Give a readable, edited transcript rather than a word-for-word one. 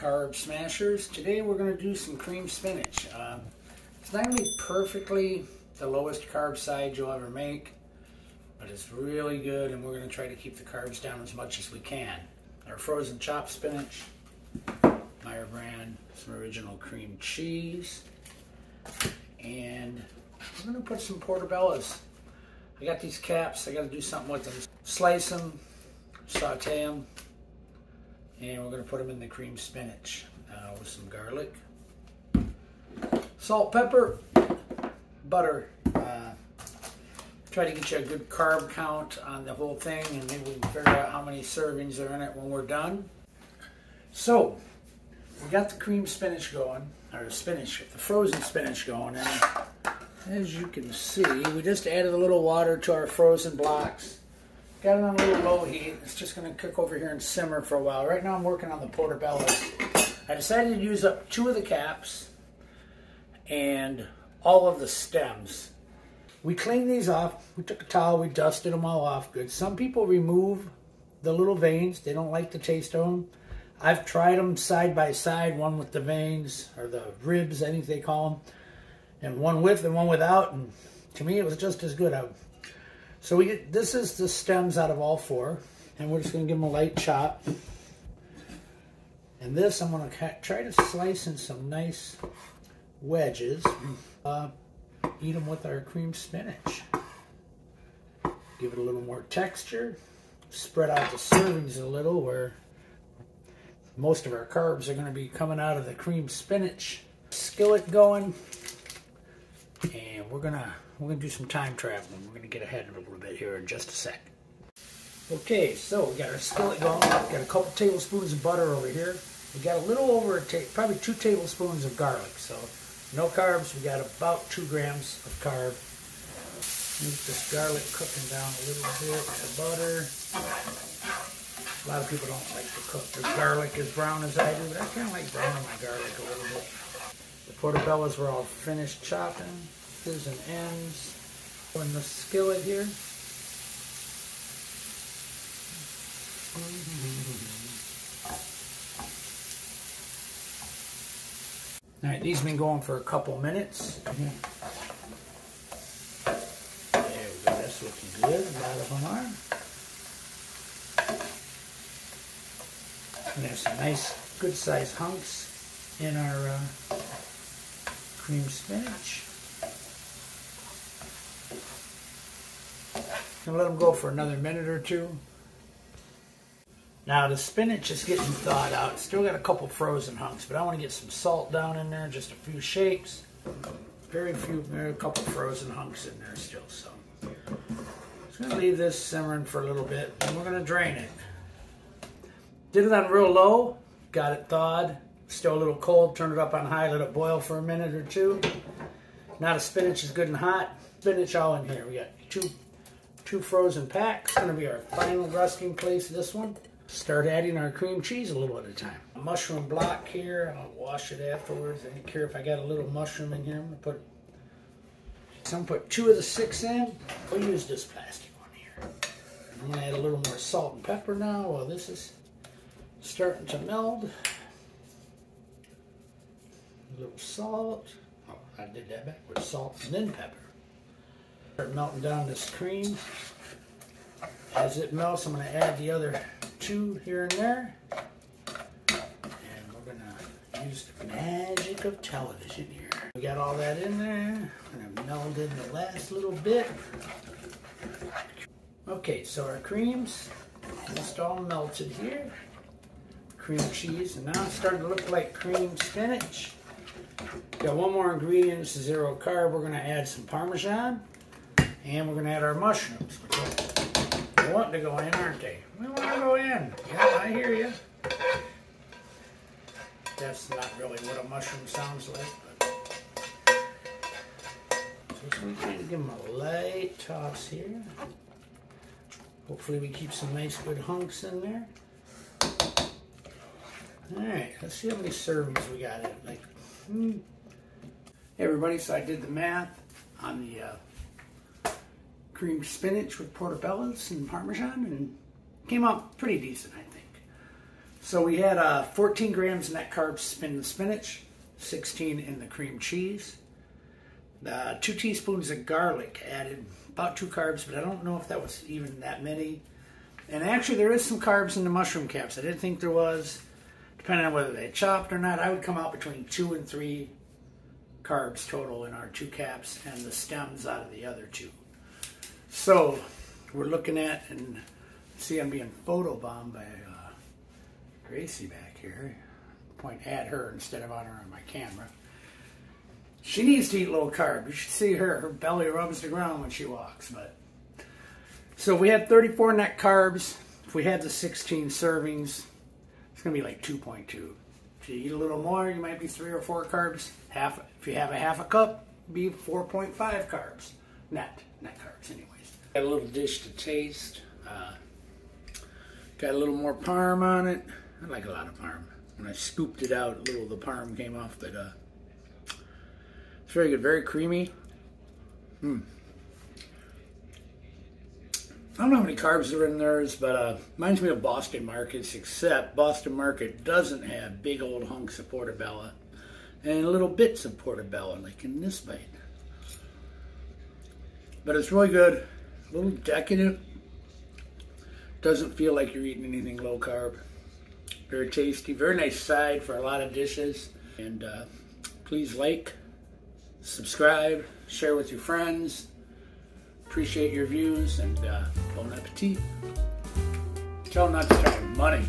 Carb Smashers. Today we're going to do some cream spinach. It's not going to be perfectly the lowest carb side you'll ever make, but it's really good, and we're going to try to keep the carbs down as much as we can. Our frozen chopped spinach, Meyer brand, some original cream cheese, and we're going to put some Portobellos. I got these caps, I got to do something with them. Slice them, saute them, and we're going to put them in the cream spinach with some garlic, salt, pepper, butter. Try to get you a good carb count on the whole thing, and maybe we can figure out how many servings are in it when we're done. So we got the cream spinach going, or the frozen spinach going, and as you can see, we just added a little water to our frozen blocks. Got it on a little low heat. It's just going to cook over here and simmer for a while. Right now I'm working on the Portobellos. I decided to use up 2 of the caps and all of the stems. We cleaned these off. We took a towel, we dusted them all off good. Some people remove the little veins. They don't like the taste of them. I've tried them side by side, one with the veins, or the ribs, I think they call them, and one with and one without, and to me it was just as good. So this is the stems out of all 4, and we're just going to give them a light chop. And this I'm going to try to slice in some nice wedges. Eat them with our cream spinach. Give it a little more texture. Spread out the servings a little, where most of our carbs are going to be coming out of the cream spinach. Skillet going, and we're gonna do some time traveling. We're gonna get ahead a little bit here in just a sec. Okay, so we got our skillet going. We've got a couple tablespoons of butter over here. We got a little over probably 2 tablespoons of garlic. So no carbs. We got about 2 grams of carb. Make this garlic cooking down a little bit. The butter. A lot of people don't like to cook their garlic as brown as I do, but I kind of like browning my garlic a little bit. The Portobellos were all finished chopping. Here's and ends. In the skillet here. All right, these have been going for a couple minutes. There we go, that's looking good. A lot of them are. And there's some nice, good sized hunks in our cream spinach. Gonna let them go for another minute or 2. Now the spinach is getting thawed out. It's still got a couple frozen hunks, but I want to get some salt down in there, just a few shakes. Very few, a couple frozen hunks in there still. So just gonna leave this simmering for a little bit, and we're gonna drain it. Did it on real low, got it thawed. Still a little cold, turn it up on high, let it boil for a minute or 2. Now the spinach is good and hot. Spinach all in here. We got two frozen packs. It's going to be our final resting place, this one. Start adding our cream cheese a little at a time. A mushroom block here. I'll wash it afterwards. I don't care if I got a little mushroom in here. I'm going to put 2 of the 6 in. We'll use this plastic one here. I'm going to add a little more salt and pepper now while this is starting to meld. A little salt. Oh, I did that backwards. Salt and then pepper. Start melting down this cream. As it melts, I'm going to add the other 2 here and there. And we're going to use the magic of television here. We got all that in there. I'm going to meld in the last little bit. Okay, so our cream's almost all melted here. Cream cheese, and now it's starting to look like cream spinach. Got one more ingredient. This is 0 carb. We're going to add some Parmesan, and we're going to add our mushrooms. They want to go in, aren't they? We want to go in. Yeah, I hear you. That's not really what a mushroom sounds like, but just we kind of give them a light toss here. Hopefully we keep some nice good hunks in there. Alright, let's see how many servings we got in. Hey everybody, so I did the math on the creamed spinach with portobellos and Parmesan, and came out pretty decent, I think. So we had 14 grams net carbs in the spinach, 16 in the cream cheese. 2 teaspoons of garlic added about 2 carbs, but I don't know if that was even that many. And actually there is some carbs in the mushroom caps. I didn't think there was. Depending on whether they chopped or not, I would come out between 2 and 3 carbs total in our 2 caps and the stems out of the other 2. So we're looking at, and see I'm being photobombed by Gracie back here. Point at her instead of on her on my camera. She needs to eat low carb. You should see her. Her belly rubs the ground when she walks. But so we had 34 net carbs. If we had the 16 servings, it's going to be like 2.2. If you eat a little more, you might be 3 or 4 carbs. If you have a half a cup, be 4.5 carbs. Net carbs anyways. Got a little dish to taste. Got a little more parm on it. I like a lot of parm. When I scooped it out, a little of the parm came off, but it's very good, very creamy. I don't know how many carbs are in theirs, but reminds me of Boston Markets, except Boston Market doesn't have big old hunks of Portobello and little bits of Portobello, like in this bite. But it's really good, a little decadent. Doesn't feel like you're eating anything low carb. Very tasty, very nice side for a lot of dishes. And please like, subscribe, share with your friends. Appreciate your views, and bon appetit. Tell them not to spend money.